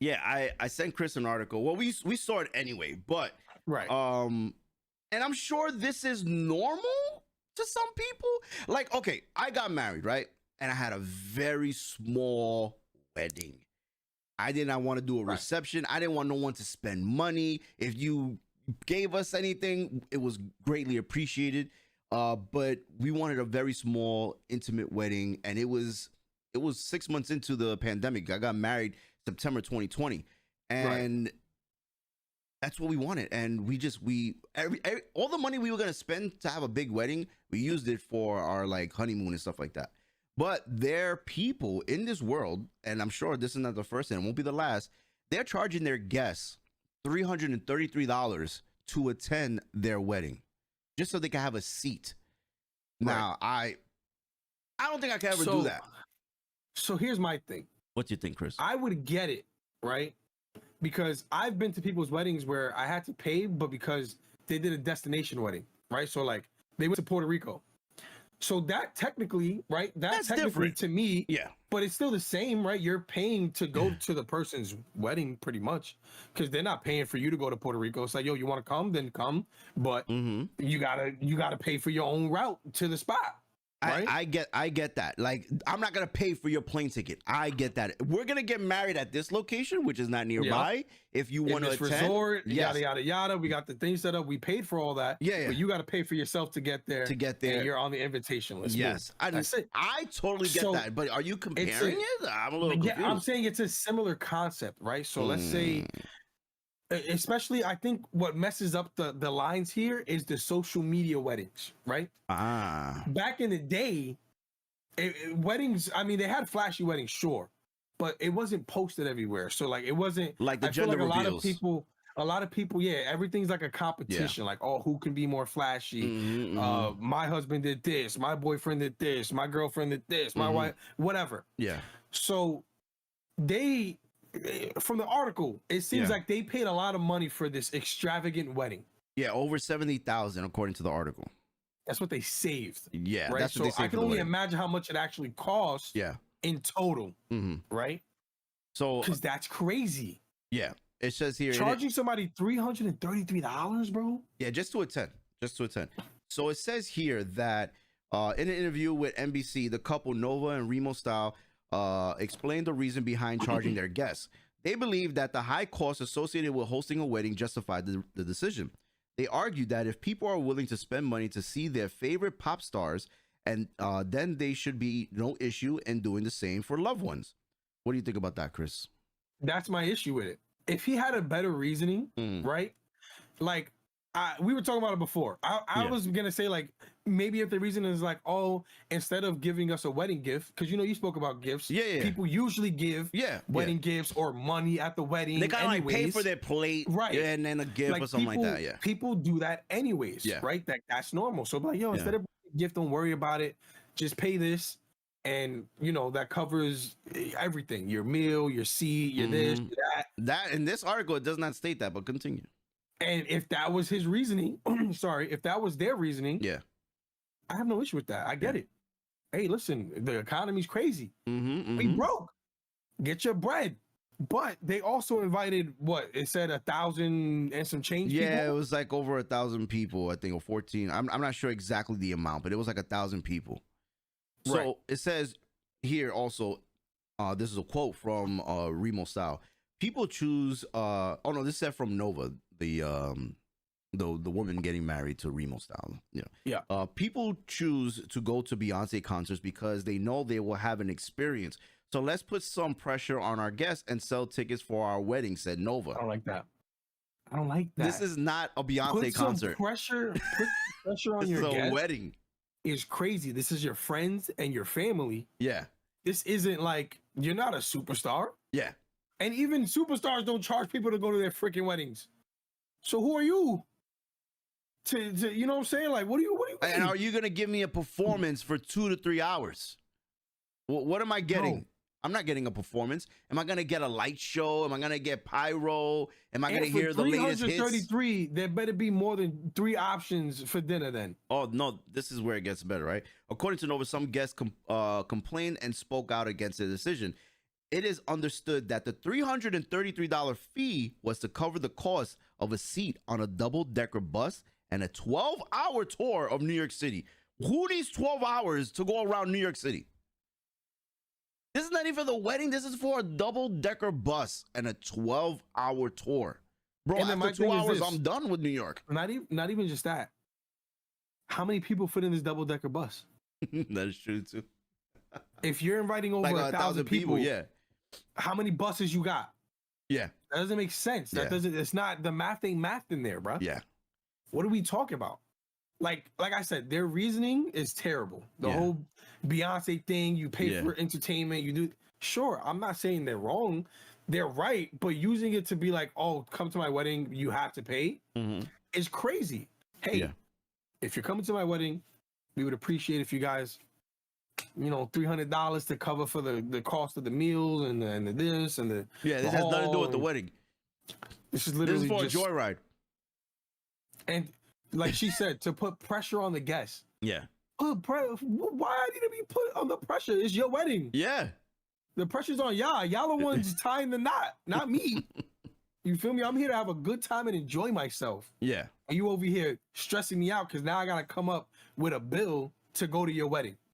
Yeah, I sent Chris an article. Well, we saw it anyway, but Right. and I'm sure this is normal to some people. Like, okay, I got married, right? And I had a very small wedding. I did not want to do a reception. I didn't want no one to spend money. If you gave us anything, it was greatly appreciated. But we wanted a very small, intimate wedding, and it was 6 months into the pandemic. I got married September 2020, and that's what we wanted. And all the money we were gonna spend to have a big wedding, we used it for our like honeymoon and stuff like that. But there are people in this world, and I'm sure this is not the first and it won't be the last. They're charging their guests $333 to attend their wedding, just so they can have a seat. Now, I don't think I can ever do that. So here's my thing. What do you think, Chris? I would get it, right? Because I've been to people's weddings where I had to pay, but because they did a destination wedding, right? So like they went to Puerto Rico. So that technically, right? That's technically different to me. Yeah. But it's still the same, right? You're paying to go to the person's wedding pretty much, because they're not paying for you to go to Puerto Rico. It's like, yo, you want to come? Then come. But you gotta pay for your own route to the spot. Right? I get that. Like, I'm not gonna pay for your plane ticket. I get that. We're gonna get married at this location, which is not nearby. Yep. If you want to attend, resort, yada yada yada. We got the thing set up. We paid for all that. Yeah. But you got to pay for yourself to get there. And you're on the invitation list. Yes, I totally get that. But are you comparing it? I'm a little confused. I'm saying it's a similar concept, right? So let's say, especially, I think what messes up the lines here is the social media weddings, right? Back in the day, weddings, I mean, they had flashy weddings, sure, but it wasn't posted everywhere. So like, it wasn't like the gender reveals. A lot of people, yeah, everything's like a competition. Like, oh, who can be more flashy? My husband did this, my boyfriend did this, my girlfriend did this, my wife, whatever. Yeah. So they, from the article, it seems like they paid a lot of money for this extravagant wedding. Yeah, over $70,000 according to the article. That's what they saved. Yeah, right. That's what they saved. I can only imagine how much it actually costs. Yeah. In total. Right. So because that's crazy. Yeah, it says here charging somebody $333, bro. Yeah, just to attend. So it says here that in an interview with NBC, the couple Nova and Remo Style explained the reason behind charging their guests. They believe that the high cost associated with hosting a wedding justified the decision. They argued that if people are willing to spend money to see their favorite pop stars, and then they should be no issue in doing the same for loved ones. What do you think about that, Chris? That's my issue with it. If he had a better reasoning, right? Like, we were talking about it before. I was gonna say, like, maybe if the reason is like, oh, instead of giving us a wedding gift, because you spoke about gifts. Yeah. People usually give wedding gifts or money at the wedding. They gotta like pay for their plate, right? And then a gift like or something like that. Yeah, people do that anyways. Yeah, right. That's normal. So like, yo, instead of gift, don't worry about it. Just pay this, and that covers everything: your meal, your seat, your this, your that. That in this article, it does not state that, but continue. And if that was his reasoning, if that was their reasoning, I have no issue with that. I get it. Hey, listen, the economy's crazy. We broke. Get your bread. But they also invited, what it said, 1,000 and some change. Yeah, people? It was like over 1,000 people, I think, or 14. I'm not sure exactly the amount, but it was like 1,000 people. So it says here also, this is a quote from Remo Style. People choose. Oh no, this said from Nova, the woman getting married to Remo Style. People choose to go to Beyonce concerts because they know they will have an experience. So let's put some pressure on our guests and sell tickets for our wedding, said Nova. I don't like that. This is not a Beyonce concert. Put pressure on your guests. This is a wedding. Is crazy. This is your friends and your family. Yeah. This isn't like, you're not a superstar. Yeah. And even superstars don't charge people to go to their freaking weddings. So who are you? To you know what I'm saying? Like, what do you And are you gonna give me a performance for 2 to 3 hours? What am I getting? No. I'm not getting a performance. Am I gonna get a light show? Am I gonna get pyro? Am I gonna hear the latest hits? 333, there better be more than 3 options for dinner then. Oh no, this is where it gets better, right? According to Nova, some guests complained and spoke out against the decision. it is understood that the $333 fee was to cover the cost of a seat on a double-decker bus and a 12-hour tour of New York City. Who needs 12 hours to go around New York City? This is not even for the wedding. This is for a double-decker bus and a 12-hour tour. Bro, And after 2 hours, I'm done with New York. Not even just that. How many people fit in this double-decker bus? That is true, too. If you're inviting over like 1,000 people, yeah. How many buses you got? Yeah. That doesn't make sense. That doesn't, it's not, the math ain't math in there, bro. Yeah. What are we talking about? Like I said, their reasoning is terrible. The whole Beyonce thing, you pay for entertainment, you do. Sure, I'm not saying they're wrong. They're right, but using it to be like, oh, come to my wedding, you have to pay, is crazy. Hey, if you're coming to my wedding, we would appreciate if you guys, $300 to cover for the cost of the meals and the this and the this has nothing to do with the wedding. This is literally for a joyride. And like she said, to put pressure on the guests. Yeah. Why I need to be put on the pressure? It's your wedding. Yeah. The pressure's on y'all. Y'all the ones tying the knot, not me. You feel me? I'm here to have a good time and enjoy myself. Yeah. And you over here stressing me out because now I gotta come up with a bill to go to your wedding.